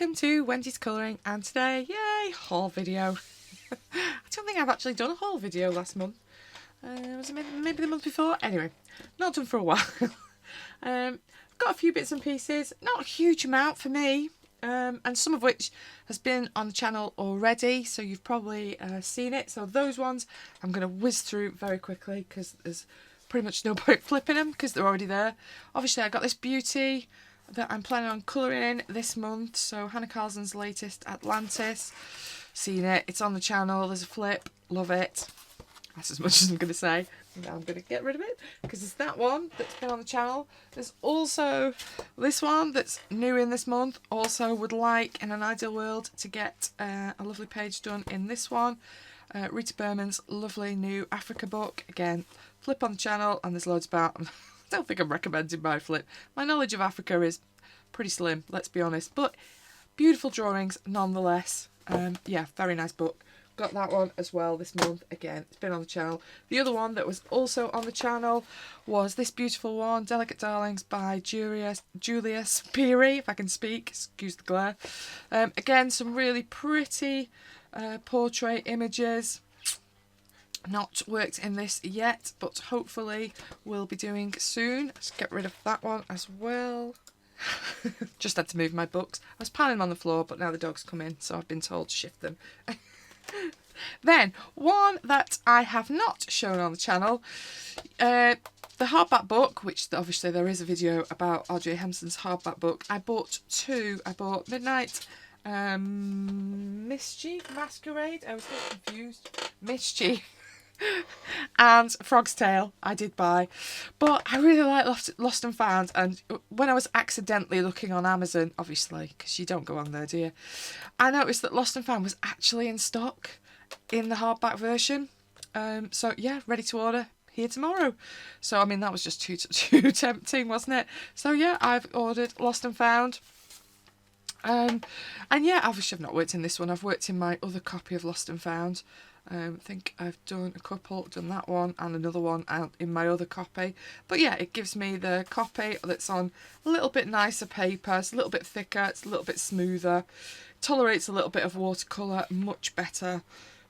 welcome to Wendy's Colouring, and today, yay, haul video. I don't think I've actually done a haul video last month. Was it maybe the month before? Anyway, not done for a while. Got a few bits and pieces, not a huge amount for me, and some of which has been on the channel already, so you've probably seen it. So those ones I'm going to whiz through very quickly because there's pretty much no point flipping them because they're already there. Obviously I got this beauty that I'm planning on colouring in this month, so Hannah Carlson's latest Atlantis. Seen it, it's on the channel, there's a flip, love it. That's as much as I'm going to say. Now I'm going to get rid of it because there's that one that's been on the channel. There's also this one that's new in this month. Also would like, in an ideal world, to get a lovely page done in this one. Rita Berman's lovely new Africa book. Again, flip on the channel and there's loads about. I don't think I'm recommending my flip. My knowledge of Africa is pretty slim, let's be honest. But beautiful drawings nonetheless. Yeah, very nice book. Got that one as well this month. Again, it's been on the channel. The other one that was also on the channel was this beautiful one, Delicate Darlings by Julius Peary, if I can speak, excuse the glare. Again, some really pretty portrait images. Not worked in this yet, but hopefully we'll be doing soon. Let's get rid of that one as well. Just had to move my books. I was piling them on the floor, but now the dogs come in, so I've been told to shift them. Then, one that I have not shown on the channel, the hardback book, which obviously there is a video about R.J. Hempson's hardback book. I bought two. I bought Midnight Mischief Masquerade. I was getting confused. Mischief. And Frog's Tale I did buy, but I really like Lost and Found, and when I was accidentally looking on Amazon, obviously because you don't go on there, do you, I noticed that Lost and Found was actually in stock in the hardback version. So yeah, ready to order here tomorrow. So I mean that was just too tempting, wasn't it? So yeah, I've ordered Lost and Found. And yeah, obviously I've not worked in this one. I've worked in my other copy of Lost and Found. I think I've done a couple, done that one and another one out in my other copy. But yeah, it gives me the copy that's on a little bit nicer paper. It's a little bit thicker, it's a little bit smoother. Tolerates a little bit of watercolour much better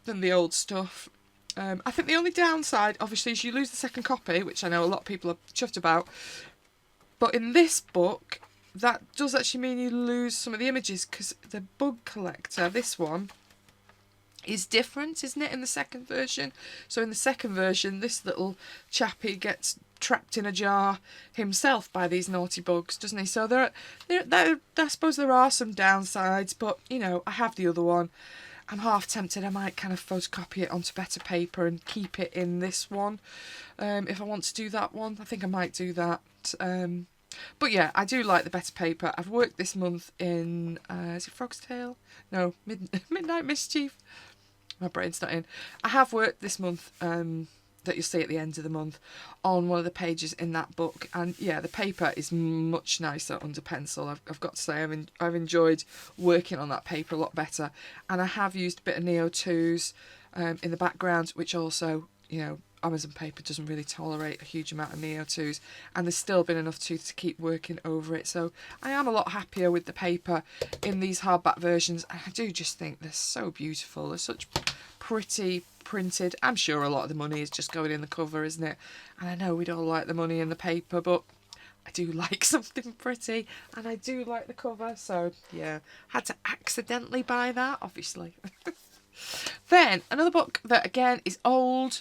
than the old stuff. I think the only downside, obviously, is you lose the second copy, which I know a lot of people are chuffed about. But in this book, that does actually mean you lose some of the images because the bug collector, this one, is different, isn't it, in the second version? So in the second version, this little chappie gets trapped in a jar himself by these naughty bugs, doesn't he? So I suppose there are some downsides, but, you know, I have the other one. I'm half tempted I might kind of photocopy it onto better paper and keep it in this one. If I want to do that one, I think I might do that. But yeah, I do like the better paper. I've worked this month in, is it Frog's Tale? No, Midnight Mischief. My brain's not in. I have worked this month, that you'll see at the end of the month, on one of the pages in that book. And yeah, the paper is much nicer under pencil. I've got to say, I've enjoyed working on that paper a lot better. And I have used a bit of Neo 2s in the background, which also, you know, Amazon paper doesn't really tolerate a huge amount of Neo 2s, and there's still been enough to keep working over it. So I am a lot happier with the paper in these hardback versions. I do just think they're so beautiful. They're such pretty printed. I'm sure a lot of the money is just going in the cover, isn't it? And I know we don't like the money in the paper, but I do like something pretty, and I do like the cover. So yeah, had to accidentally buy that, obviously. Then another book that again is old.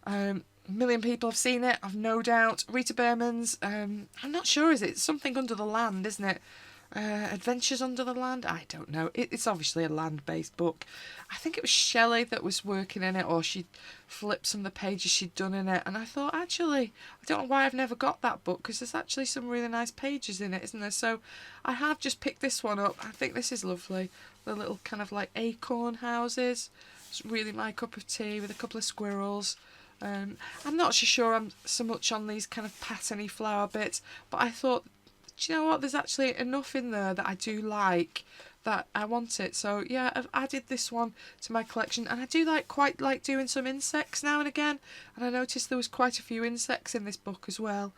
A million people have seen it, I've no doubt. Rita Berman's, I'm not sure, is it something under the land, isn't it? Adventures Under the Land? I don't know. It's obviously a land-based book. I think it was Shelley that was working in it, or she'd flipped some of the pages she'd done in it, and I thought, actually, I don't know why I've never got that book, because there's actually some really nice pages in it, isn't there? So I have just picked this one up. I think this is lovely. The little kind of like acorn houses. It's really my cup of tea with a couple of squirrels. I'm not sure I'm so much on these kind of patterny flower bits, but I thought, do you know what, there's actually enough in there that I do like that I want it. So yeah, I've added this one to my collection, and I do quite like doing some insects now and again, and I noticed there was quite a few insects in this book as well.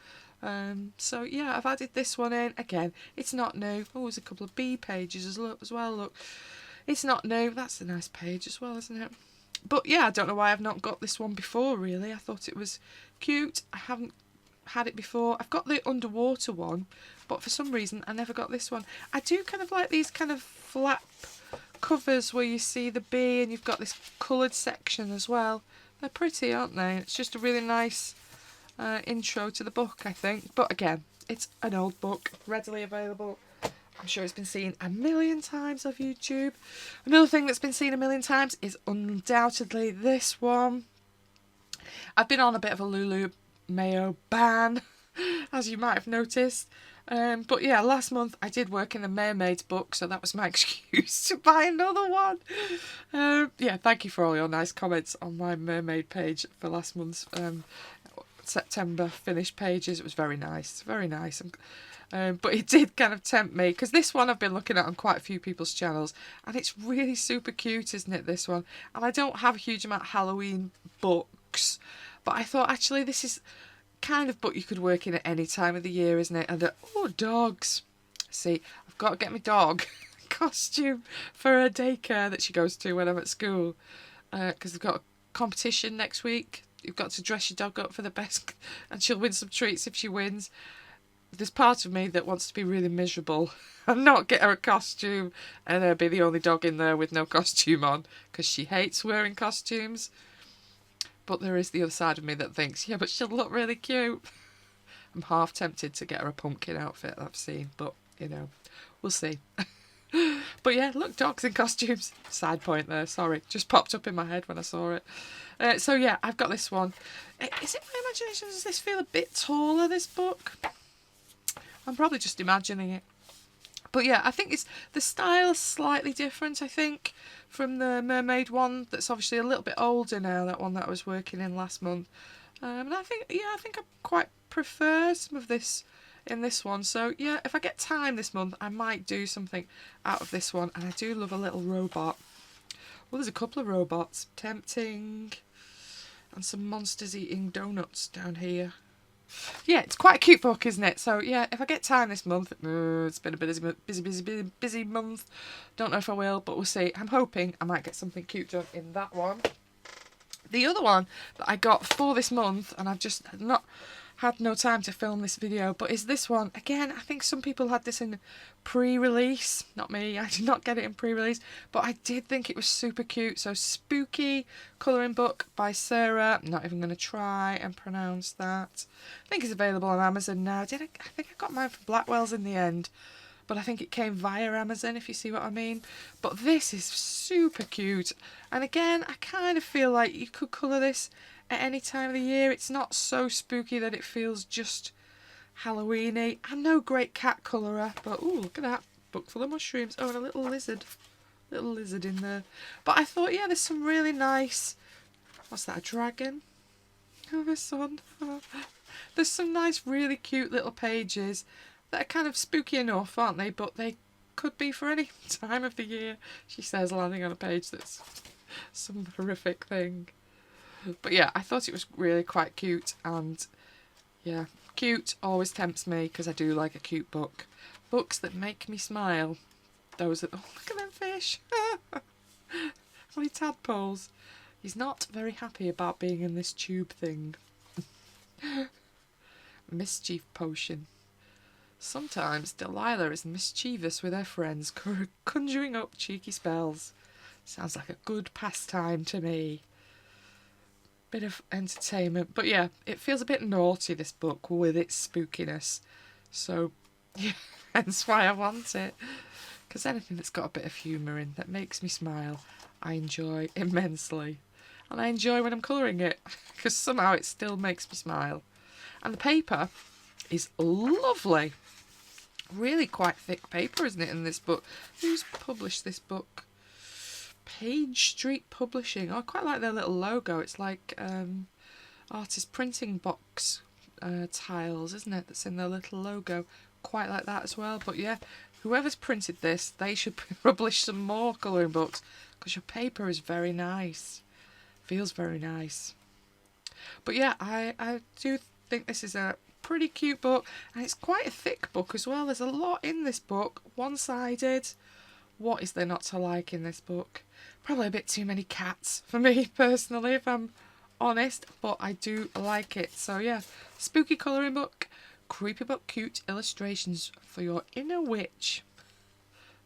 So yeah, I've added this one in. Again, it's not new. Oh, there's a couple of bee pages as well. Look, it's not new. That's a nice page as well, isn't it? But yeah, I don't know why I've not got this one before, really. I thought it was cute. I haven't had it before. I've got the underwater one, but for some reason I never got this one. I do kind of like these kind of flap covers where you see the bee and you've got this coloured section as well. They're pretty, aren't they? It's just a really nice intro to the book, I think. But again, it's an old book, readily available. I'm sure it's been seen a million times on YouTube. Another thing that's been seen a million times is undoubtedly this one. I've been on a bit of a Lulu Mayo ban, as you might have noticed. But yeah, last month I did work in the Mermaid's book, so that was my excuse to buy another one. Yeah, thank you for all your nice comments on my Mermaid page for last month's September finished pages. It was very nice, very nice. But it did kind of tempt me, because this one I've been looking at on quite a few people's channels, and it's really super cute, isn't it, this one? And I don't have a huge amount of Halloween books, but I thought actually this is kind of book you could work in at any time of the year, isn't it? And oh, dogs. See, I've got to get my dog costume for her daycare that she goes to when I'm at school, because they've got a competition next week. You've got to dress your dog up for the best, and she'll win some treats if she wins. There's part of me that wants to be really miserable and not get her a costume and her be the only dog in there with no costume on, because she hates wearing costumes. But there is the other side of me that thinks, yeah, but she'll look really cute. I'm half tempted to get her a pumpkin outfit that I've seen, but, you know, we'll see. But yeah, look, dogs in costumes. Side point there, sorry. Just popped up in my head when I saw it. So yeah, I've got this one. Is it my imagination? Does this feel a bit taller, this book? I'm probably just imagining it. But yeah, I think it's the style is slightly different, I think, from the Mermaid one that's obviously a little bit older now, that one that I was working in last month. And I think I quite prefer some of this in this one. So yeah, if I get time this month, I might do something out of this one. And I do love a little robot. Well, there's a couple of robots. Tempting. And some monsters eating donuts down here. Yeah, it's quite a cute book, isn't it? So yeah, if I get time this month, it's been a busy month. Don't know if I will, but we'll see. I'm hoping I might get something cute done in that one. The other one that I got for this month, and I've just not had no time to film this video, but is this one. Again, I think some people had this in pre-release. Not me, I did not get it in pre-release, but I did think it was super cute. So Spooky colouring book by Sarah. I'm not even going to try and pronounce that. I think it's available on Amazon now. I think I got mine from Blackwell's in the end, but I think it came via Amazon, if you see what I mean. But this is super cute, and again, I kind of feel like you could colour this at any time of the year. It's not so spooky that it feels just Halloweeny. I'm no great cat colourer, but ooh, look at that book full of mushrooms. Oh, and a little lizard in there. But I thought, yeah, there's some really nice. What's that? A dragon? Oh, the sun. Oh. There's some nice, really cute little pages that are kind of spooky enough, aren't they? But they could be for any time of the year. She says, landing on a page that's some horrific thing. But yeah, I thought it was really quite cute, and yeah, cute always tempts me because I do like a cute book. Books that make me smile. Those that, oh, look at them fish. Only tadpoles. He's not very happy about being in this tube thing. Mischief potion. Sometimes Delilah is mischievous with her friends, conjuring up cheeky spells. Sounds like a good pastime to me. Bit of entertainment, but yeah, it feels a bit naughty, this book, with its spookiness. So yeah, hence why I want it, because anything that's got a bit of humour in that makes me smile, I enjoy immensely. And I enjoy when I'm colouring it, because somehow it still makes me smile. And the paper is lovely. Really quite thick paper, isn't it, in this book? Who's published this book? Page Street Publishing. Oh, I quite like their little logo. It's like artist printing box tiles, isn't it, that's in their little logo. Quite like that as well. But yeah, Whoever's printed this, they should publish some more colouring books, because your paper is very nice. Feels very nice. But yeah, I do think this is a pretty cute book, and it's quite a thick book as well. There's a lot in this book, one-sided. What is there not to like in this book? Probably a bit too many cats for me personally, if I'm honest, but I do like it. So yeah, spooky colouring book, creepy but cute illustrations for your inner witch.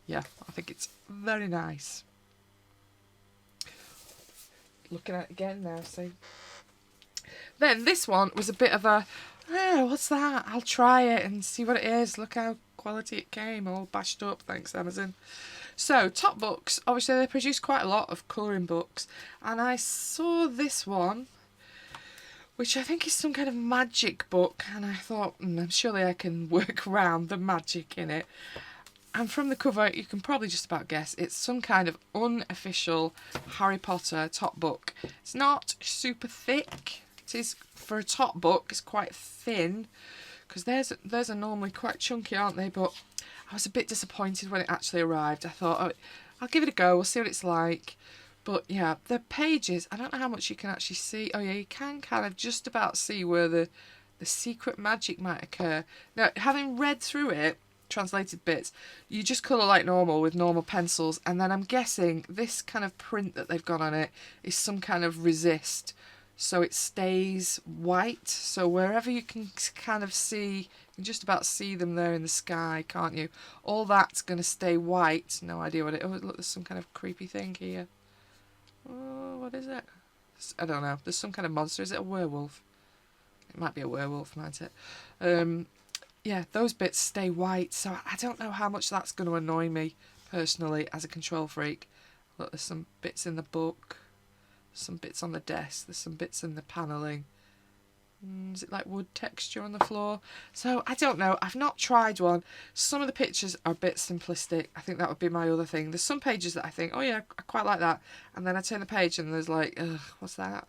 Yeah, I think it's very nice. Looking at it again now, see. Then this one was a bit of a, oh, what's that? I'll try it and see what it is. Look how quality it came, all bashed up, thanks Amazon. So, Top Books, obviously they produce quite a lot of colouring books, and I saw this one, which I think is some kind of magic book, and I thought, surely I can work around the magic in it. And from the cover, you can probably just about guess, it's some kind of unofficial Harry Potter top book. It's not super thick. It is, for a top book, it's quite thin, because theirs are normally quite chunky, aren't they? But I was a bit disappointed when it actually arrived. I thought, oh, I'll give it a go, we'll see what it's like. But yeah, the pages, I don't know how much you can actually see. Oh yeah, you can kind of just about see where the secret magic might occur. Now, having read through it, translated bits, you just colour like normal with normal pencils, and then I'm guessing this kind of print that they've got on it is some kind of resist, so it stays white. So wherever you can kind of see, you can just about see them there in the sky, can't you? All that's going to stay white. No idea what it... Oh, look, there's some kind of creepy thing here. Oh, what is it? I don't know. There's some kind of monster. Is it a werewolf? It might be a werewolf, might it? Yeah, those bits stay white, so I don't know how much that's going to annoy me, personally, as a control freak. Look, there's some bits in the book, some bits on the desk, there's some bits in the panelling. Is it like wood texture on the floor? So, I don't know, I've not tried one. Some of the pictures are a bit simplistic. I think that would be my other thing. There's some pages that I think, oh yeah, I quite like that. And then I turn the page and there's like, ugh, what's that?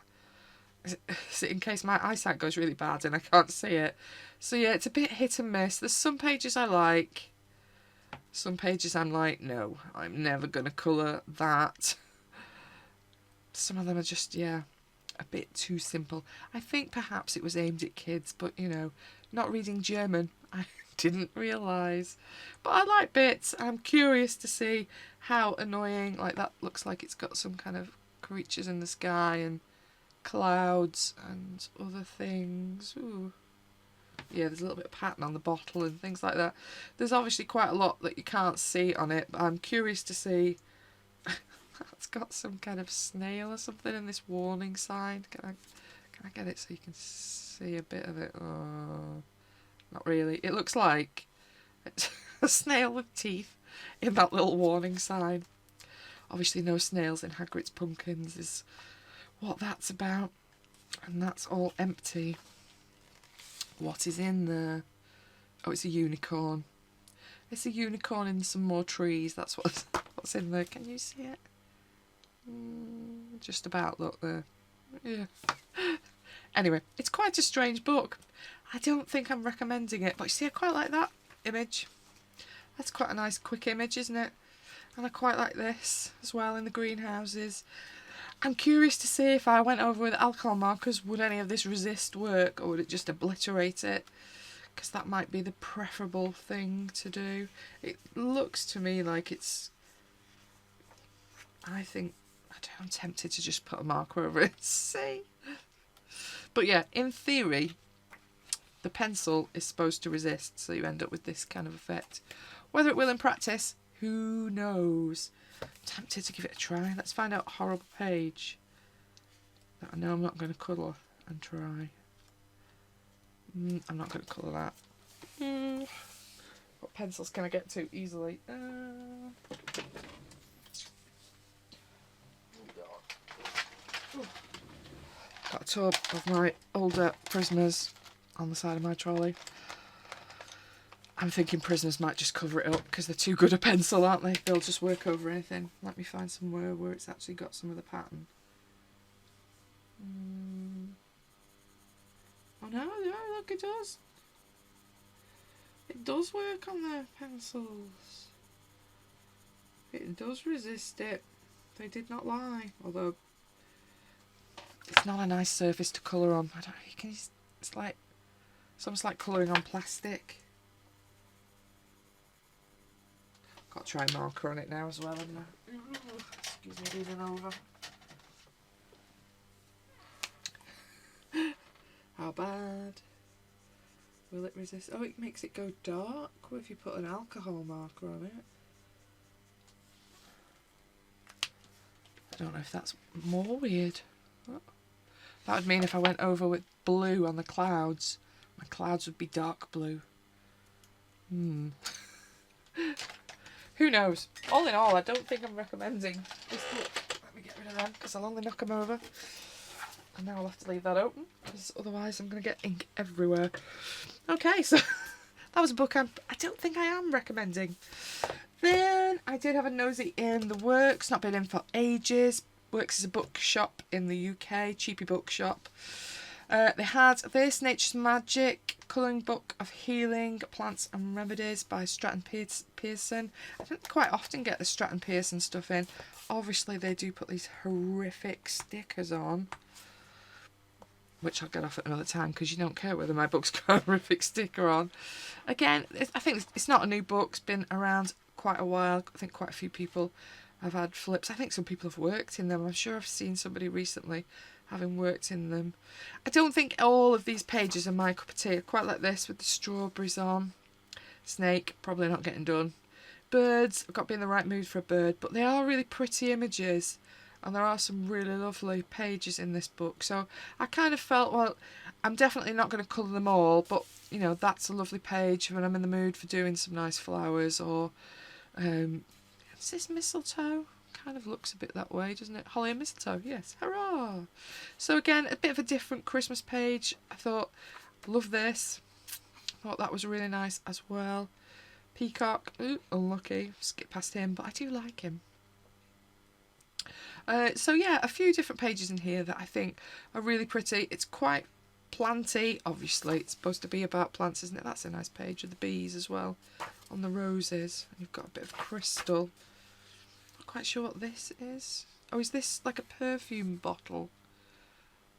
Is it in case my eyesight goes really bad and I can't see it? So yeah, it's a bit hit and miss. There's some pages I like. Some pages I'm like, no, I'm never going to colour that. Some of them are just, yeah, a bit too simple. I think perhaps it was aimed at kids, but, you know, not reading German, I didn't realise. But I like bits. I'm curious to see how annoying, like that looks like it's got some kind of creatures in the sky and clouds and other things. Ooh. Yeah, there's a little bit of pattern on the bottle and things like that. There's obviously quite a lot that you can't see on it, but I'm curious to see. It's got some kind of snail or something in this warning sign. Can I get it so you can see a bit of it? Oh, not really. It looks like it's a snail with teeth in that little warning sign. Obviously no snails in Hagrid's pumpkins is what that's about. And that's all empty. What is in there? Oh, it's a unicorn. It's a unicorn in some more trees. That's what's in there. Can you see it? Just about, look there. Yeah. Anyway, it's quite a strange book. I don't think I'm recommending it, but you see, I quite like that image. That's quite a nice quick image, isn't it? And I quite like this as well in the greenhouses. I'm curious to see if I went over with alcohol markers, would any of this resist work, or would it just obliterate it? Because that might be the preferable thing to do. It looks to me like it's... I'm tempted to just put a marker over it. See? But yeah, in theory, the pencil is supposed to resist, so you end up with this kind of effect. Whether it will in practice, who knows? I'm tempted to give it a try. Let's find out a horrible page that I know I'm not going to colour and try. I'm not going to colour that. What pencils can I get to easily? Got a tub of my older prisoners on the side of my trolley. I'm thinking prisoners might just cover it up because they're too good a pencil, aren't they? They'll just work over anything. Let me find somewhere where it's actually got some of the pattern. Oh no, look, it does. It does work on the pencils. It does resist it. They did not lie. Although it's not a nice surface to colour on. I don't know. You can. It's like it's almost like colouring on plastic. Got to try a marker on it now as well, haven't I? Excuse me, leaning over. How bad? Will it resist? Oh, it makes it go dark if you put an alcohol marker on it. I don't know if that's more weird. That would mean if I went over with blue on the clouds, my clouds would be dark blue. Who knows? All in all, I don't think I'm recommending this book. Let me get rid of them because I'll only knock them over. And now I'll have to leave that open because otherwise I'm going to get ink everywhere. Okay, so that was a book I don't think I am recommending. Then I did have a nosy in The Works, not been in for ages. Works is a bookshop in the UK, cheapy bookshop. They had this, Nature's Magic, colouring book of healing, plants and remedies by Stratton Pearson. I don't quite often get the Stratton Pearson stuff in. Obviously they do put these horrific stickers on, which I'll get off at another time because you don't care whether my book's got a horrific sticker on. Again, I think it's not a new book, it's been around quite a while. I think quite a few people have had flips. I think some people have worked in them. I'm sure I've seen somebody recently having worked in them. I don't think all of these pages are my cup of tea. I quite like this with the strawberries on. Snake, probably not getting done. Birds, I've got to be in the right mood for a bird, but they are really pretty images and there are some really lovely pages in this book. So I kind of felt, well, I'm definitely not going to colour them all, but you know, that's a lovely page when I'm in the mood for doing some nice flowers. Or is this mistletoe? Kind of looks a bit that way, doesn't it? Holly and mistletoe, yes, hurrah! So again, a bit of a different Christmas page. I thought, love this. Thought that was really nice as well. Peacock, ooh, unlucky, skip past him, but I do like him. So yeah, a few different pages in here that I think are really pretty. It's quite planty, obviously. It's supposed to be about plants, isn't it? That's a nice page with the bees as well on the roses. And you've got a bit of crystal. Not quite sure what this is. Oh, is this like a perfume bottle?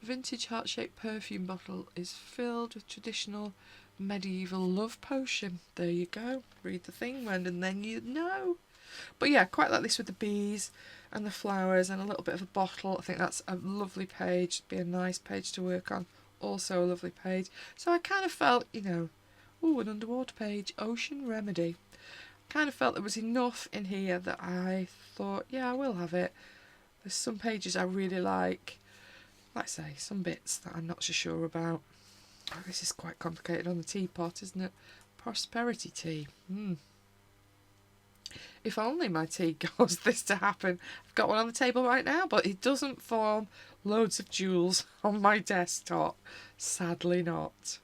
Vintage heart-shaped perfume bottle is filled with traditional medieval love potion. There you go. Read the thing, and then you know. But yeah, quite like this with the bees and the flowers and a little bit of a bottle. I think that's a lovely page. It'd be a nice page to work on. Also a lovely page. So I kind of felt, you know, ooh, an underwater page, Ocean Remedy. Kind of felt there was enough in here that I thought, yeah, I will have it. There's some pages I really like I say, some bits that I'm not so sure about. Oh, this is quite complicated on the teapot, isn't it? Prosperity tea. If only my tea caused this to happen. I've got one on the table right now, but it doesn't form loads of jewels on my desktop. Sadly not.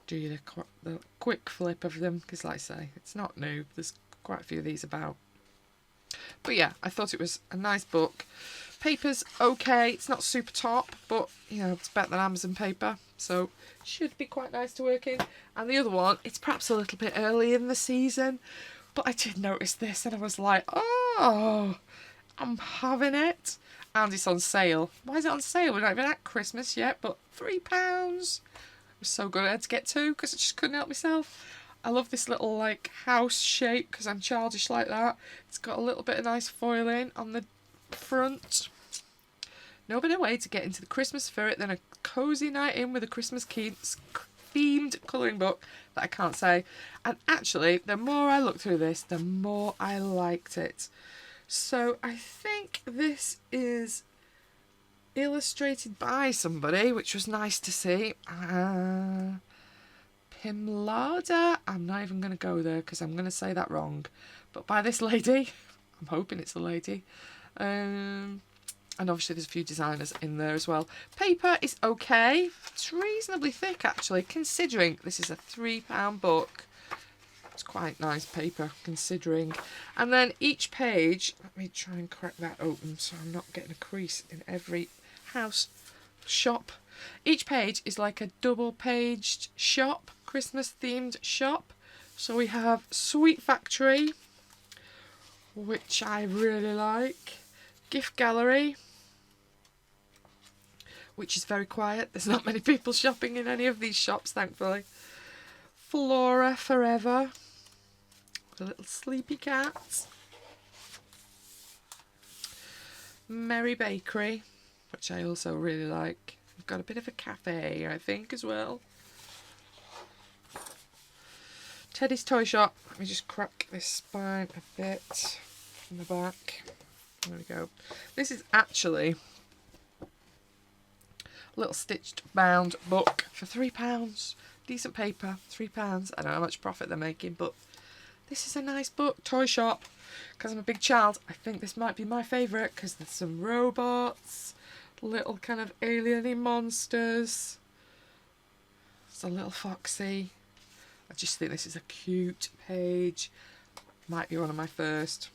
Do the quick flip of them, because like I say, it's not new. There's quite a few of these about. But yeah, I thought it was a nice book. Paper's okay. It's not super top, but you know, it's better than Amazon paper, so should be quite nice to work in. And the other one, it's perhaps a little bit early in the season, but I did notice this and I was like, oh, I'm having it. And it's on sale. Why is it on sale? We're not even at Christmas yet, but £3. It was so good I had to get two because I just couldn't help myself. I love this little like house shape because I'm childish like that. It's got a little bit of nice foiling on the front. No better way to get into the Christmas spirit than a cosy night in with a Christmas themed colouring book that I can't say. And actually, the more I looked through this, the more I liked it. So I think this is illustrated by somebody, which was nice to see. Pimlada. I'm not even going to go there because I'm going to say that wrong. But by this lady. I'm hoping it's a lady. And obviously there's a few designers in there as well. Paper is okay. It's reasonably thick actually, considering this is a £3 book. It's quite nice paper considering. And then each page, let me try and crack that open so I'm not getting a crease in every house shop. Each page is like a double-paged shop, Christmas-themed shop. So we have Sweet Factory, which I really like. Gift Gallery, which is very quiet. There's not many people shopping in any of these shops, thankfully. Flora Forever, the little sleepy cat. Merry Bakery, which I also really like. We've got a bit of a cafe, I think, as well. Teddy's Toy Shop. Let me just crack this spine a bit from the back. There we go. This is actually a little stitched bound book for £3. Decent paper, £3. I don't know how much profit they're making, but this is a nice book. Toy Shop. Because I'm a big child, I think this might be my favourite because there's some robots, little kind of alien-y monsters. There's a little foxy. I just think this is a cute page. Might be one of my first.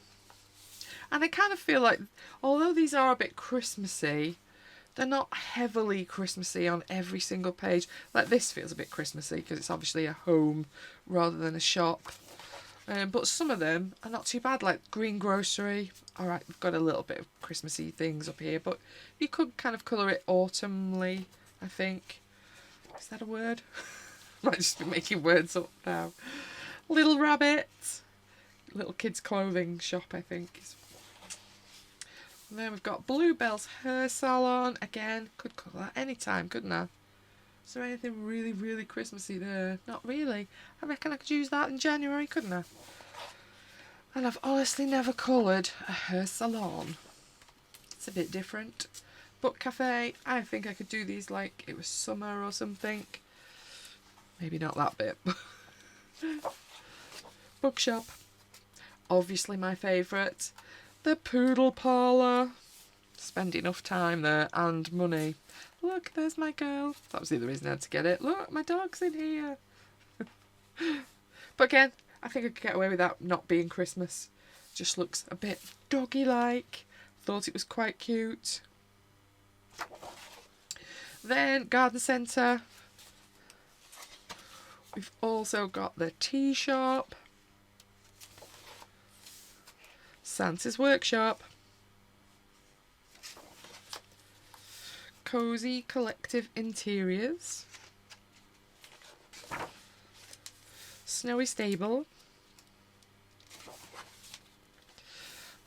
And I kind of feel like, although these are a bit Christmassy, they're not heavily Christmassy on every single page. Like this feels a bit Christmassy because it's obviously a home rather than a shop. But some of them are not too bad, like Green Grocery. Alright, we've got a little bit of Christmassy things up here, but you could kind of colour it autumnly, I think. Is that a word? Might just be making words up now. Little Rabbit. Little kids' clothing shop, I think. And then we've got Bluebell's Hair Salon. Again, could colour that any time, couldn't I? Is there anything really, really Christmassy there? Not really. I reckon I could use that in January, couldn't I? And I've honestly never coloured a hair salon. It's a bit different. Book Cafe, I think I could do these like it was summer or something. Maybe not that bit. Bookshop, obviously my favourite. The Poodle Parlour. Spend enough time there and money. Look, there's my girl. That was the other reason I had to get it. Look, my dog's in here. But again, I think I could get away with that not being Christmas. Just looks a bit doggy-like. Thought it was quite cute. Then Garden Centre. We've also got the tea shop. Santa's Workshop. Cozy Collective Interiors. Snowy Stable.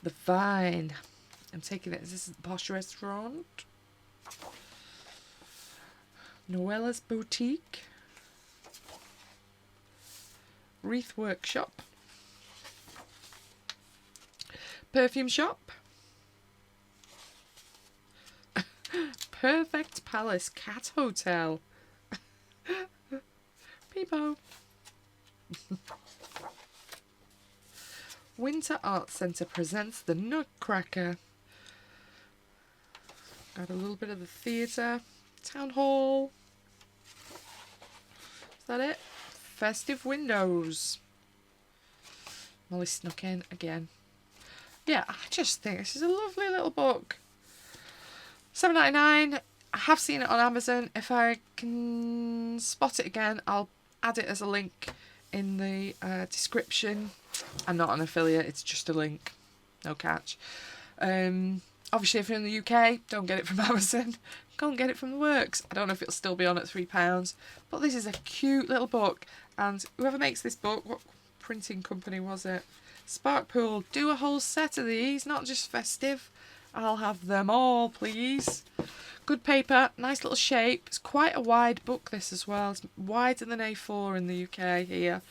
The Vine. I'm taking it as this is the posh restaurant. Noella's Boutique. Wreath Workshop. Perfume Shop. Perfect Palace Cat Hotel. Peepo. Winter Art Centre presents The Nutcracker. Got a little bit of the theatre. Town Hall. Is that it? Festive Windows. Molly snuck in again. Yeah, I just think this is a lovely little book. $7.99. I have seen it on Amazon. If I can spot it again, I'll add it as a link in the description. I'm not an affiliate, it's just a link. No catch. Obviously, if you're in the UK, don't get it from Amazon. Go and get it from the works. I don't know if it'll still be on at £3, but this is a cute little book. And whoever makes this book, what printing company was it? Sparkpool, do a whole set of these, not just Festive. I'll have them all, please. Good paper, nice little shape. It's quite a wide book, this as well. It's wider than A4 in the UK here.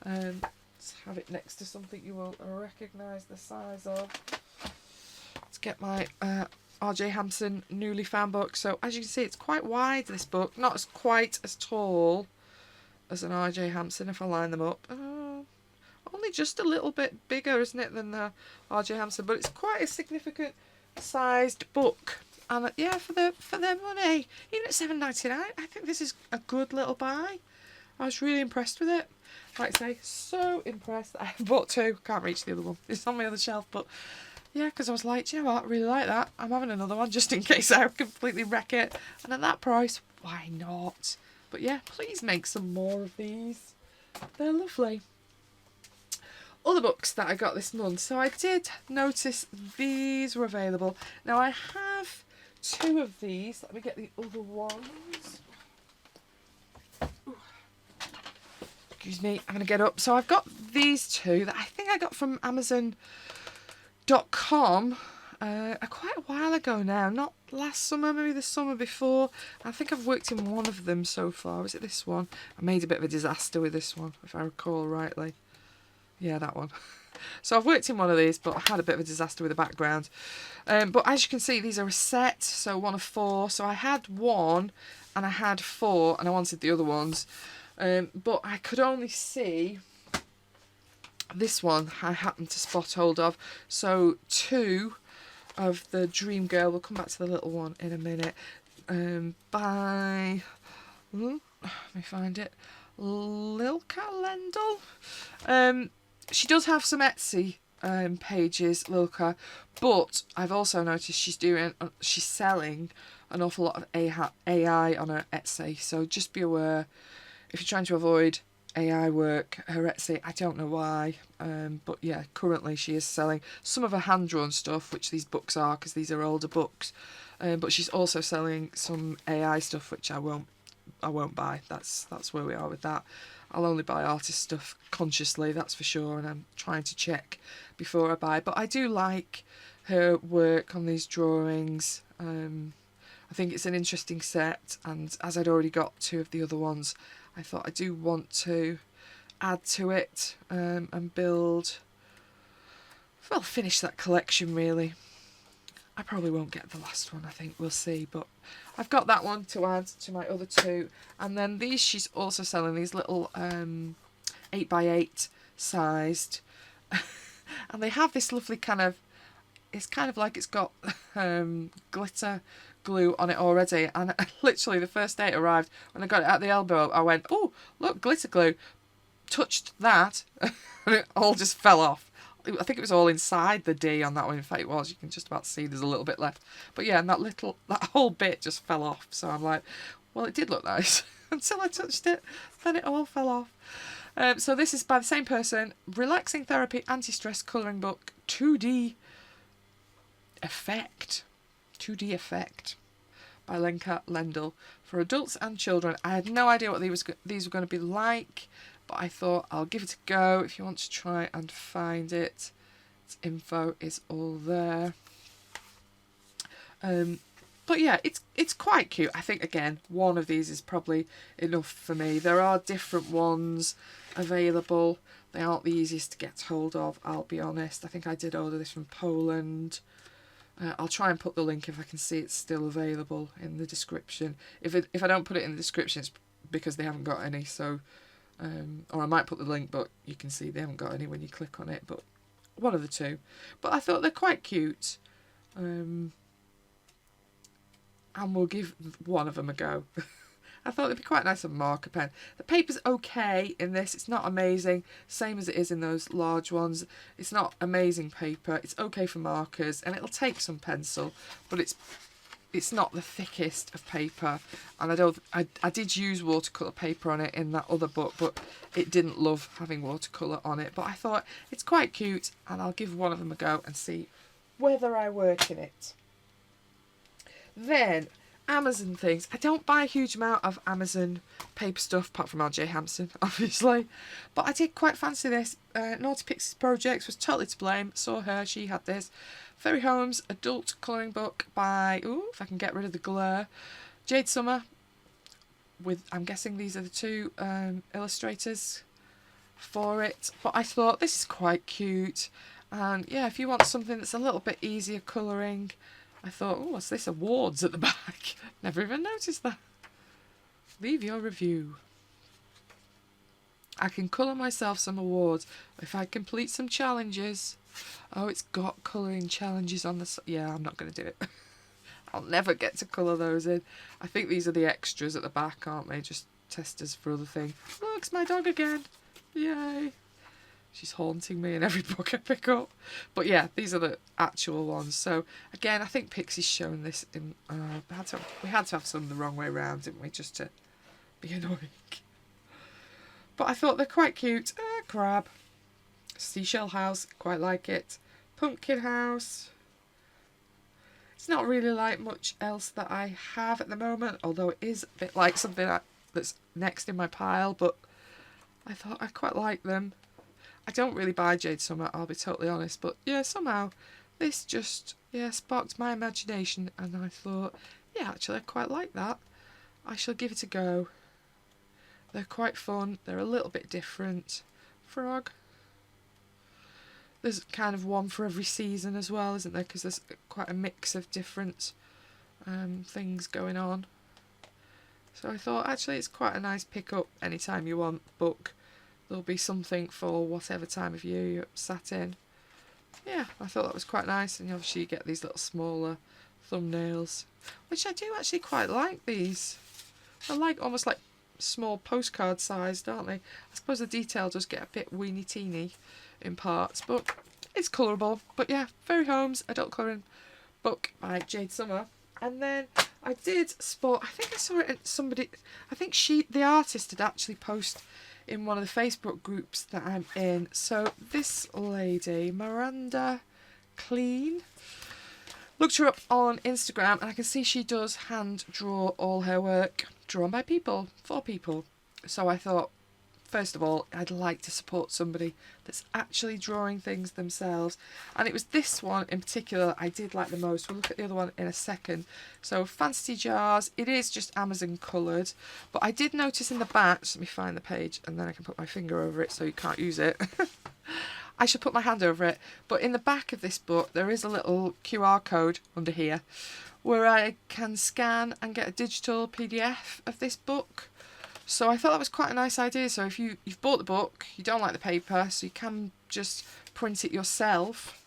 Let's have it next to something you will recognise the size of. Let's get my R.J. Hampson newly found book. So as you can see, it's quite wide, this book. Not as quite as tall as an R.J. Hampson if I line them up. Only just a little bit bigger, isn't it, than the R.J. Hampson, but it's quite a significant sized book. And yeah, for their money, even at $7.99, I think this is a good little buy. I was really impressed with it. Like I say, so impressed that I bought two. Can't reach the other one. It's on my other shelf, but Yeah, because I was like, do you know what, I really like that. I'm having another one just in case I completely wreck it. And at that price, why not? But yeah, please make some more of these. They're lovely. Other books that I got this month. So I did notice these were available. Now I have 2 of these. Let me get the other ones. Ooh. Excuse me, I'm going to get up. So I've got these 2 that I think I got from Amazon.com quite a while ago now. Not last summer, maybe the summer before. I think I've worked in one of them so far. Was it this one? I made a bit of a disaster with this one, if I recall rightly. Yeah, that one. So I've worked in one of these, but I had a bit of a disaster with the background. But as you can see, these are a set, so 1 of 4. So I had 1 and I had 4 and I wanted the other ones. But I could only see this one I happened to spot hold of. So 2 of the Dream Girl, we'll come back to the little one in a minute, by, let me find it, Lika Lendal. She does have some Etsy pages, Lilka, but I've also noticed she's selling an awful lot of AI on her Etsy, so just be aware if you're trying to avoid AI work, her Etsy, I don't know why, but yeah, currently she is selling some of her hand-drawn stuff, which these books are, because these are older books, but she's also selling some AI stuff, which I won't buy. That's where we are with that. I'll only buy artist stuff consciously, that's for sure, and I'm trying to check before I buy. But I do like her work on these drawings. I think it's an interesting set, and as I'd already got 2 of the other ones, I thought I do want to add to it and build, well, finish that collection really. I probably won't get the last one, I think, we'll see, but I've got that one to add to my other 2. And then these, she's also selling these little 8x8 sized, and they have this lovely kind of, it's kind of like it's got glitter glue on it already, and literally the first day it arrived, when I got it at the elbow, I went, oh, look, glitter glue, touched that, and it all just fell off. I think it was all inside the D on that one. In fact, it was. You can just about see there's a little bit left. But yeah, and that whole bit just fell off. So I'm like, well, it did look nice until I touched it. Then it all fell off. So this is by the same person. Relaxing Therapy Anti-Stress Colouring Book 2D Effect. 2D Effect by Lika Lendal for adults and children. I had no idea what these were going to be like, but I thought I'll give it a go. If you want to try and find it, its info is all there. But yeah, it's quite cute. I think, again, 1 of these is probably enough for me. There are different ones available. They aren't the easiest to get hold of, I'll be honest. I think I did order this from Poland. I'll try and put the link if I can see it's still available in the description. If I don't put it in the description, it's because they haven't got any, so... or I might put the link, but you can see they haven't got any when you click on it, but 1 of the 2. But I thought they're quite cute. And we'll give 1 of them a go. I thought it'd be quite nice on marker pen. The paper's okay in this. It's not amazing, same as it is in those large ones. It's not amazing paper. It's okay for markers, and it'll take some pencil, but it's not the thickest of paper, and I did use watercolour paper on it in that other book, but it didn't love having watercolour on it. But I thought it's quite cute, and I'll give 1 of them a go and see whether I work in it. Then Amazon things. I don't buy a huge amount of Amazon paper stuff, apart from RJ Hampson, obviously, but I did quite fancy this. Naughty Pixies Projects was totally to blame. Saw her, she had this. Fairy Holmes adult colouring book by, if I can get rid of the glare, Jade Summer, with, I'm guessing these are the 2 illustrators for it. But I thought this is quite cute, and yeah, if you want something that's a little bit easier colouring, I thought, what's this, awards at the back? Never even noticed that. Leave your review. I can colour myself some awards if I complete some challenges. Oh, it's got colouring challenges on the... Yeah, I'm not going to do it. I'll never get to colour those in. I think these are the extras at the back, aren't they? Just testers for other things. Look, it's my dog again. Yay. She's haunting me in every book I pick up. But yeah, these are the actual ones. So again, I think Pixie's shown this in... we had to have some the wrong way around, didn't we? Just to be annoying. But I thought they're quite cute. Crab. Seashell house, quite like it. Pumpkin house. It's not really like much else that I have at the moment, although it is a bit like something that's next in my pile, but I thought I quite like them. I don't really buy Jade Summer, I'll be totally honest, but yeah, somehow this just, sparked my imagination, and I thought, yeah, actually I quite like that. I shall give it a go. They're quite fun, they're a little bit different. Frog. There's kind of one for every season as well, isn't there? Because there's quite a mix of different things going on. So I thought, actually, it's quite a nice pick-up anytime you want book. There'll be something for whatever time of year you're sat in. Yeah, I thought that was quite nice. And obviously you get these little smaller thumbnails, which I do actually quite like these. They're like almost like small postcard sized, aren't they? I suppose the detail does get a bit weeny teeny in parts, but it's colourable. But yeah, very Holmes adult colouring book by Jade Summer. And then I did spot, I think I saw it in somebody, I think the artist had actually posted in one of the Facebook groups that I'm in. So this lady, Miranda Clean, looked her up on Instagram, and I can see she does hand draw all her work, drawn by people, for people. So I thought, first of all, I'd like to support somebody that's actually drawing things themselves. And it was this one in particular I did like the most. We'll look at the other one in a second. So Fantasy Jars, it is just Amazon coloured. But I did notice in the back, just let me find the page and then I can put my finger over it so you can't use it. I should put my hand over it. But in the back of this book, there is a little QR code under here where I can scan and get a digital PDF of this book. So I thought that was quite a nice idea. So if you've bought the book, you don't like the paper, so you can just print it yourself.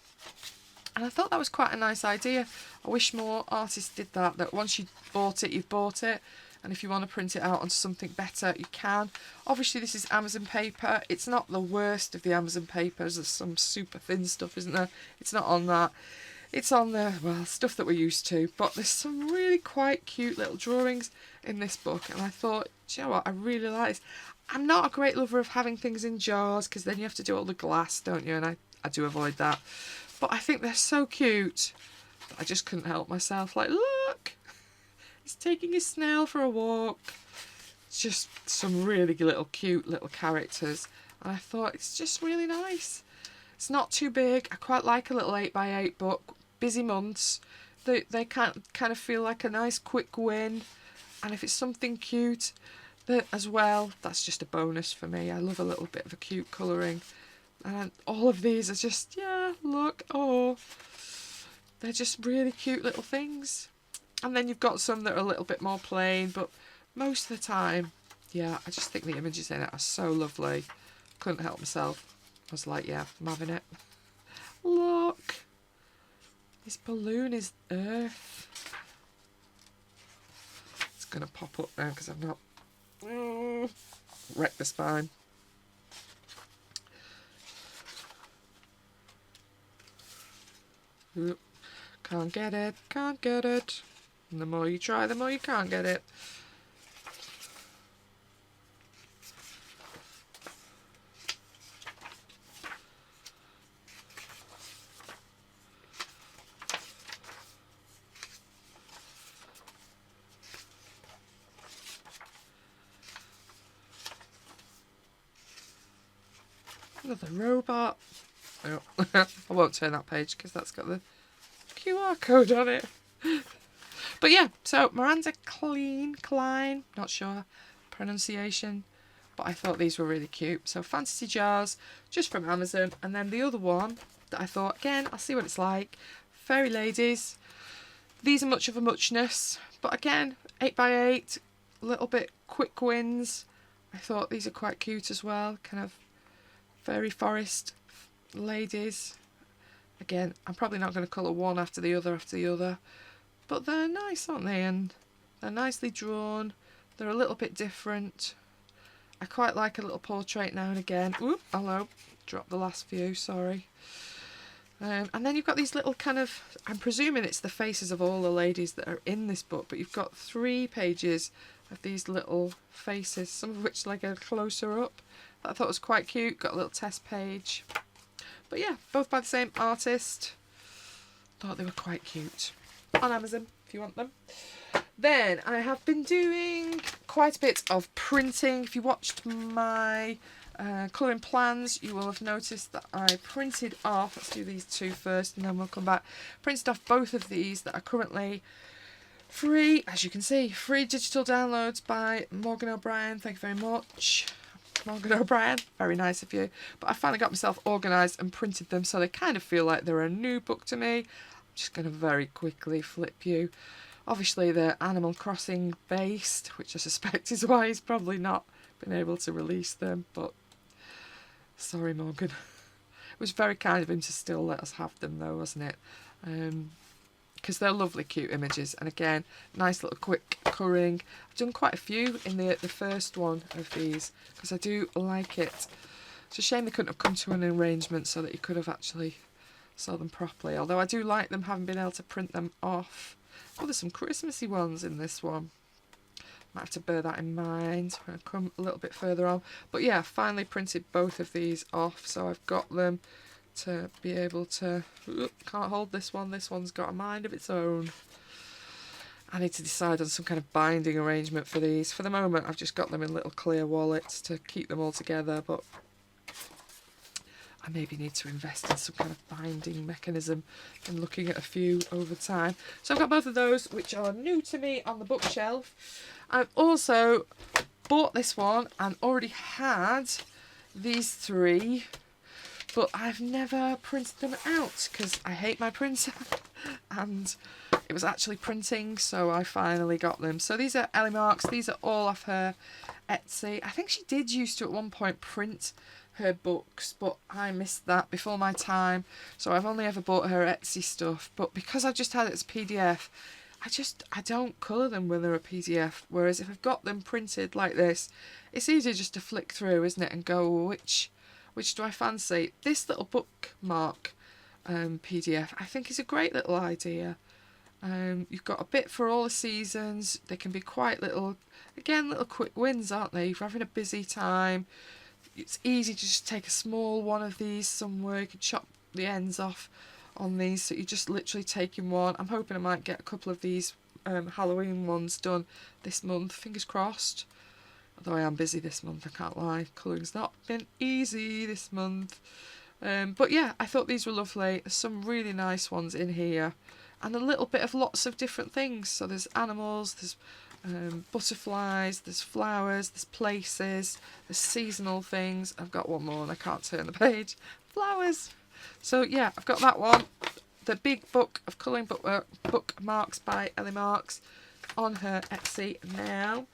And I thought that was quite a nice idea. I wish more artists did that once you've bought it, you've bought it. And if you want to print it out onto something better, you can. Obviously, this is Amazon paper. It's not the worst of the Amazon papers. There's some super thin stuff, isn't there? It's not on that. It's on the, well, stuff that we're used to. But there's some really quite cute little drawings in this book. And I thought, do you know what? I really like this. I'm not a great lover of having things in jars because then you have to do all the glass, don't you? And I do avoid that. But I think they're so cute. I just couldn't help myself. Like, look! He's taking his snail for a walk. It's just some really little cute little characters. And I thought, it's just really nice. It's not too big. I quite like a little 8x8 book. Busy months. They kind of feel like a nice quick win. And if it's something cute as well, that's just a bonus for me. I love a little bit of a cute colouring. And all of these are just, yeah, look, oh. They're just really cute little things. And then you've got some that are a little bit more plain, but most of the time, yeah, I just think the images in it are so lovely. Couldn't help myself. I was like, yeah, I'm having it. Look. This balloon is Earth. It's going to pop up now because I've not wrecked the spine. Oop. Can't get it, can't get it. And the more you try, the more you can't get it. Another robot. Oh, I won't turn that page because that's got the QR code on it. But yeah, so Miranda Clean, not sure pronunciation, but I thought these were really cute. So Fantasy Jars, just from Amazon. And then the other one that I thought, again, I'll see what it's like. Fairy Ladies. These are much of a muchness, but again, 8x8, a little bit quick wins. I thought these are quite cute as well, kind of fairy forest ladies. Again, I'm probably not going to colour one after the other, but they're nice, aren't they? And they're nicely drawn. They're a little bit different. I quite like a little portrait now and again. Oop, hello. dropped the last few, sorry. And then you've got these little kind of, I'm presuming it's the faces of all the ladies that are in this book, but you've got 3 pages of these little faces, some of which like a closer up. That I thought was quite cute. Got a little test page. But yeah, both by the same artist. Thought they were quite cute. On Amazon, if you want them. Then I have been doing quite a bit of printing. If you watched my colouring plans, you will have noticed that I printed off, let's do these 2 first and then we'll come back, printed off both of these that are currently free, as you can see, free digital downloads by Morgan OBrien. Thank you very much, Morgan OBrien, very nice of you. But I finally got myself organised and printed them so they kind of feel like they're a new book to me. I'm just going to very quickly flip you. Obviously they're Animal Crossing based, which I suspect is why he's probably not been able to release them, but sorry Morgan. It was very kind of him to still let us have them though, wasn't it? Because they're lovely cute images, and again, nice little quick colouring. I've done quite a few in the first one of these because I do like it. It's a shame they couldn't have come to an arrangement so that you could have actually saw them properly, although I do like them having been able to print them off. Oh, there's some Christmassy ones in this one. Might have to bear that in mind when I come a little bit further on. But yeah, I finally printed both of these off, so I've got them to be able to... can't hold this one. This one's got a mind of its own. I need to decide on some kind of binding arrangement for these. For the moment, I've just got them in little clear wallets to keep them all together, but I maybe need to invest in some kind of binding mechanism and looking at a few over time. So I've got both of those, which are new to me on the bookshelf. I've also bought this one and already had these 3, but I've never printed them out because I hate my printer and it was actually printing, so I finally got them. So these are Ellie Marks. These are all off her Etsy. I think she did used to at one point print her books, but I missed that before my time, so I've only ever bought her Etsy stuff. But because I've just had it as PDF, I don't colour them when they're a PDF, whereas if I've got them printed like this, it's easier just to flick through, isn't it, and go, which do I fancy? This little bookmark PDF I think is a great little idea. You've got a bit for all the seasons. They can be quite little, again, little quick wins, aren't they? If you're having a busy time, it's easy to just take a small one of these somewhere. You can chop the ends off on these, so you're just literally taking one. I'm hoping I might get a couple of these Halloween ones done this month, fingers crossed. Although I am busy this month, I can't lie. Colouring's not been easy this month. But yeah, I thought these were lovely. There's some really nice ones in here. And a little bit of lots of different things. So there's animals, there's butterflies, there's flowers, there's places, there's seasonal things. I've got one more and I can't turn the page. Flowers. So yeah, I've got that one. The big book of colouring bookmarks by Ellie Marks on her Etsy now.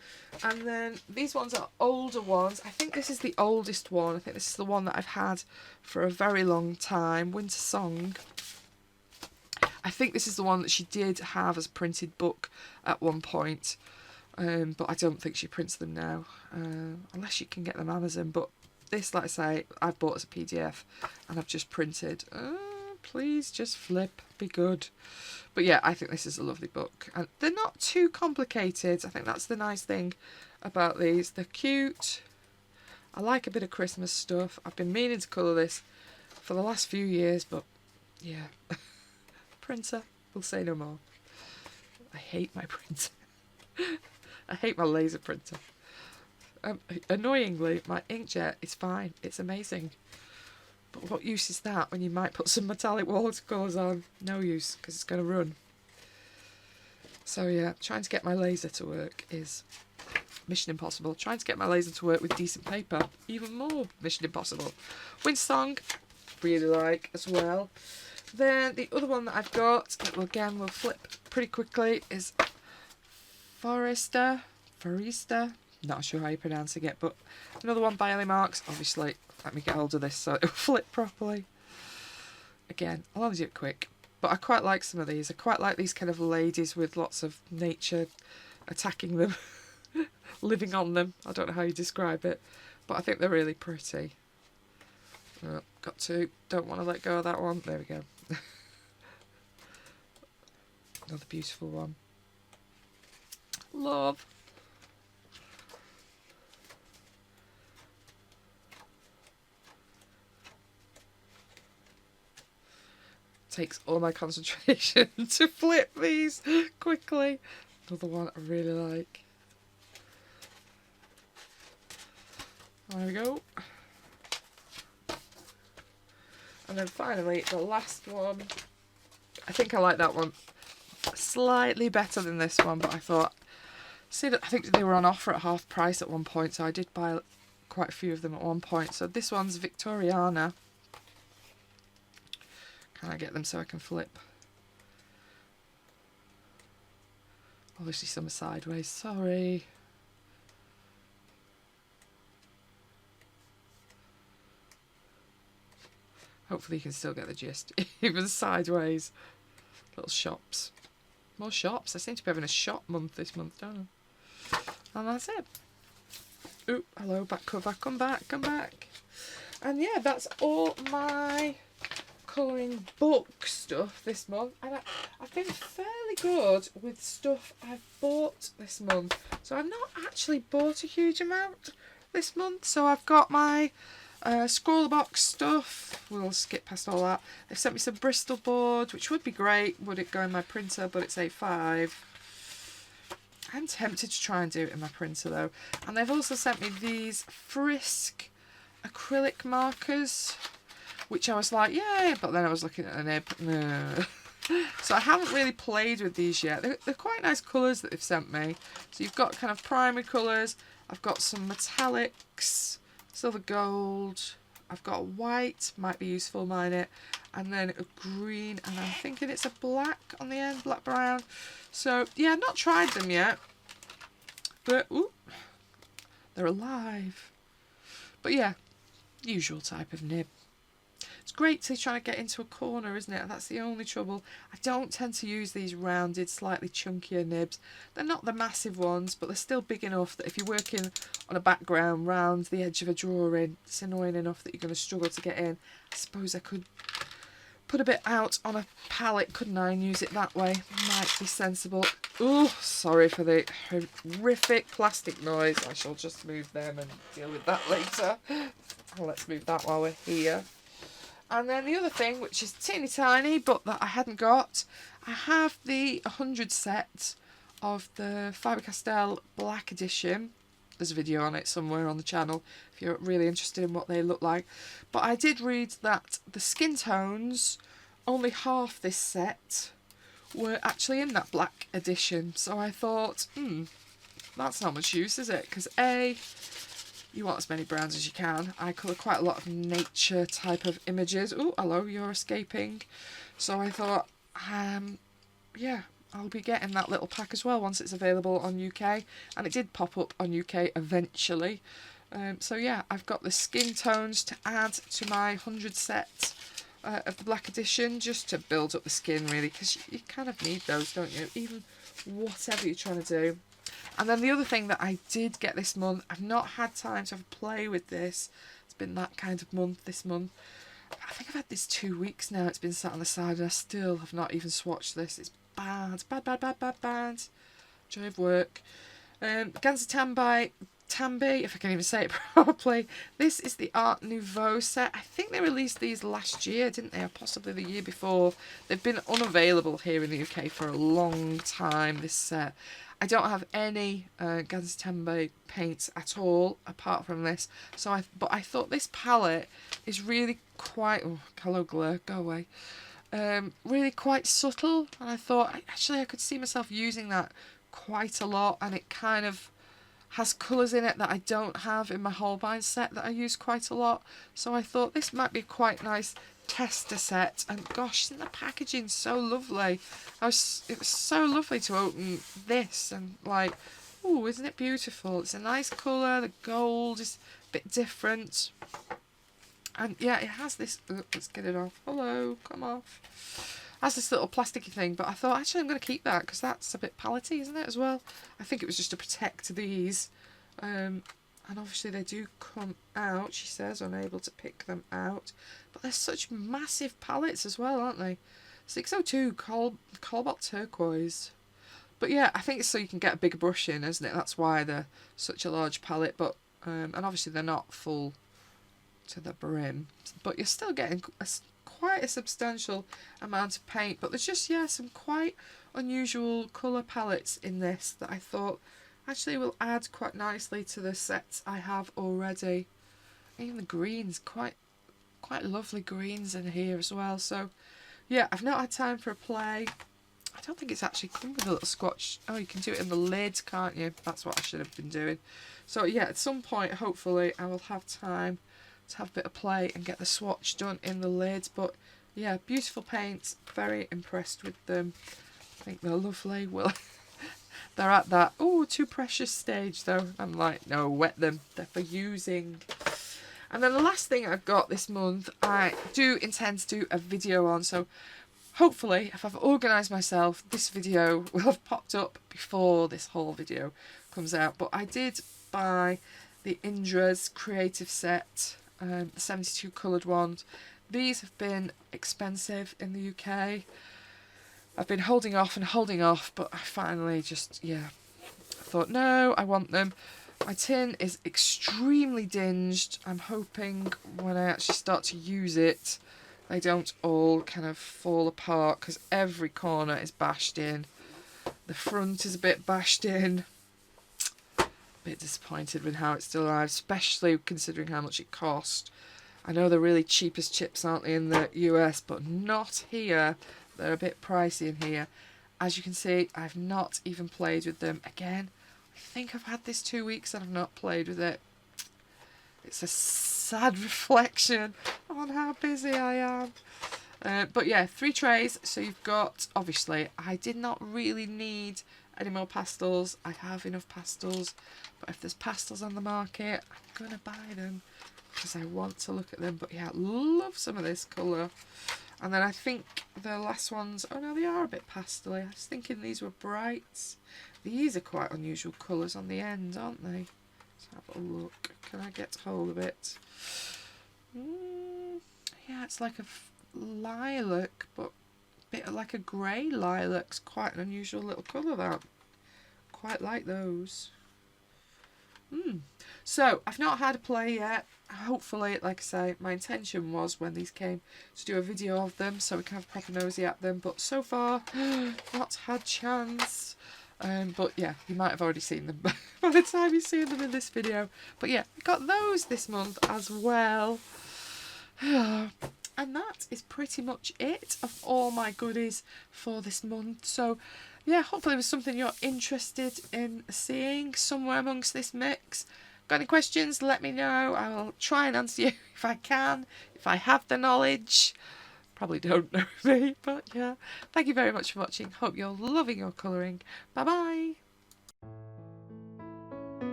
And then these ones are older ones. I think this is the oldest one. I think this is the one that I've had for a very long time. Winter Song. I think this is the one that she did have as a printed book at one point. But I don't think she prints them now. Unless you can get them on Amazon. But this, like I say, I bought as a PDF and I've just printed. Please just flip, be good. But yeah, I think this is a lovely book. And they're not too complicated. I think that's the nice thing about these. They're cute. I like a bit of Christmas stuff. I've been meaning to colour this for the last few years, but yeah. Printer, we'll say no more. I hate my printer. I hate my laser printer. Annoyingly, my inkjet is fine. It's amazing. But what use is that when you might put some metallic watercolours on? No use, because it's going to run. So yeah, trying to get my laser to work is mission impossible. Trying to get my laser to work with decent paper, even more mission impossible. Winter Song, really like as well. Then the other one that I've got, that we'll flip pretty quickly, is Foresta, not sure how you're pronouncing it, but another one by Ellie Marks. Obviously, let me get hold of this so it'll flip properly. Again, I'll only do it quick, but I quite like some of these. I quite like these kind of ladies with lots of nature attacking them, living on them. I don't know how you describe it, but I think they're really pretty. Oh, got two. Don't want to let go of that one. There we go. Another beautiful one. Love. Takes all my concentration to flip these quickly. Another one I really like. There we go. And then finally, the last one. I think I like that one slightly better than this one, but I thought, I think they were on offer at half price at one point, so I did buy quite a few of them at one point. So this one's Victoriana. Can I get them so I can flip? Obviously some are sideways, sorry. Hopefully you can still get the gist, even sideways. Little shops. More shops. I seem to be having a shop month this month, don't I? And that's it. Ooh, hello, back cover, come back, come back. And yeah, that's all my colouring book stuff this month. And I've been fairly good with stuff I've bought this month. So I've not actually bought a huge amount this month. So I've got my scroller box stuff. We'll skip past all that. They've sent me some Bristol board, which would be great would it go in my printer, but it's A5. I'm tempted to try and do it in my printer though. And they've also sent me these Frisk acrylic markers, which I was like, yay, but then I was looking at a nib. No. So I haven't really played with these yet. They're quite nice colours that they've sent me. So you've got kind of primary colours. I've got some metallics, silver gold. I've got white, might be useful, mine it. And then a green, and I'm thinking it's a black on the end, black brown. So yeah, I've not tried them yet. But, ooh, they're alive. But yeah, usual type of nib. It's great to try to get into a corner, isn't it? That's the only trouble. I don't tend to use these rounded, slightly chunkier nibs. They're not the massive ones, but they're still big enough that if you're working on a background round the edge of a drawing, it's annoying enough that you're going to struggle to get in. I suppose I could put a bit out on a palette, couldn't I, and use it that way. Might be sensible. Oh, sorry for the horrific plastic noise. I shall just move them and deal with that later. Let's move that while we're here. And then the other thing, which is teeny tiny, but that I hadn't got, I have the 100 set of the Fae Castell Black Edition. There's a video on it somewhere on the channel if you're really interested in what they look like. But I did read that the skin tones, only half this set, were actually in that black edition. So I thought, that's not much use, is it? Because A, you want as many browns as you can. I colour quite a lot of nature type of images. Oh, hello, you're escaping. So I thought, yeah, I'll be getting that little pack as well once it's available on UK. And it did pop up on UK eventually. So yeah, I've got the skin tones to add to my 100 set of the black edition, just to build up the skin really, because you kind of need those, don't you? Even whatever you're trying to do. And then the other thing that I did get this month, I've not had time to have a play with this. It's been that kind of month this month. I think I've had this 2 weeks now. It's been sat on the side and I still have not even swatched this. It's bad. Bad, bad, bad, bad, bad. Joy of work. Ganza by Tambi, if I can even say it properly. This is the Art Nouveau set. I think they released these last year, didn't they? Or possibly the year before. They've been unavailable here in the UK for a long time, this set. I don't have any Ganza paints at all apart from this. But I thought this palette is really quite... Oh, hello glare, go away. Really quite subtle. And I thought, actually, I could see myself using that quite a lot. And it kind of has colours in it that I don't have in my Holbein set that I use quite a lot. So I thought this might be quite nice tester set, and gosh, isn't the packaging so lovely? It was so lovely to open this and like, oh, isn't it beautiful? It's a nice colour, the gold is a bit different, and yeah, it has this, let's get it off, hello, come off, it has this little plasticky thing, but I thought actually I'm going to keep that because that's a bit paletty, isn't it, as well? I think it was just to protect these, and And obviously they do come out, she says, unable to pick them out. But they're such massive palettes as well, aren't they? 602 Cobalt Turquoise. But yeah, I think it's so you can get a bigger brush in, isn't it? That's why they're such a large palette. But and obviously they're not full to the brim. But you're still getting quite a substantial amount of paint. But there's just, yeah, some quite unusual colour palettes in this that I thought actually will add quite nicely to the sets I have already. Even the greens, quite lovely greens in here as well. So yeah, I've not had time for a play. I don't think it's actually come with a little swatch. Oh, you can do it in the lid, can't you? That's what I should have been doing. So yeah, at some point, hopefully, I will have time to have a bit of play and get the swatch done in the lid. But yeah, beautiful paints. Very impressed with them. I think they're lovely. Well, they're at that, oh, too precious stage though. I'm like, no, wet them. They're for using. And then the last thing I've got this month, I do intend to do a video on. So hopefully, if I've organised myself, this video will have popped up before this whole video comes out. But I did buy the Indras creative set, the 72 coloured ones. These have been expensive in the UK. I've been holding off, but I finally just, yeah, I thought, no, I want them. My tin is extremely dinged. I'm hoping when I actually start to use it, they don't all kind of fall apart, because every corner is bashed in. The front is a bit bashed in. A bit disappointed with how it still arrived, especially considering how much it cost. I know they're really cheap as chips, aren't they, in the US, but not here. They're a bit pricey in here. As you can see, I've not even played with them. Again, I think I've had this 2 weeks and I've not played with it. It's a sad reflection on how busy I am. But yeah, 3 trays. So you've got, obviously, I did not really need any more pastels. I have enough pastels. But if there's pastels on the market, I'm going to buy them because I want to look at them. But yeah, love some of this colour. And then I think the last ones, oh no, they are a bit pastel-y. I was thinking these were brights. These are quite unusual colours on the end, aren't they? Let's have a look. Can I get hold of it? Yeah, it's like a lilac, but a bit like a grey lilac. It's quite an unusual little colour, that. Quite like those. So, I've not had a play yet. Hopefully, like I say, my intention was when these came to do a video of them so we can have a proper nosy at them. But so far, not had chance. But yeah, you might have already seen them by the time you see them in this video. But yeah, I got those this month as well. And that is pretty much it of all my goodies for this month. So yeah, hopefully it was something you're interested in seeing somewhere amongst this mix. Got any questions? Let me know. I will try and answer you if I can, if I have the knowledge. Probably don't know me, but yeah. Thank you very much for watching. Hope you're loving your colouring. Bye bye.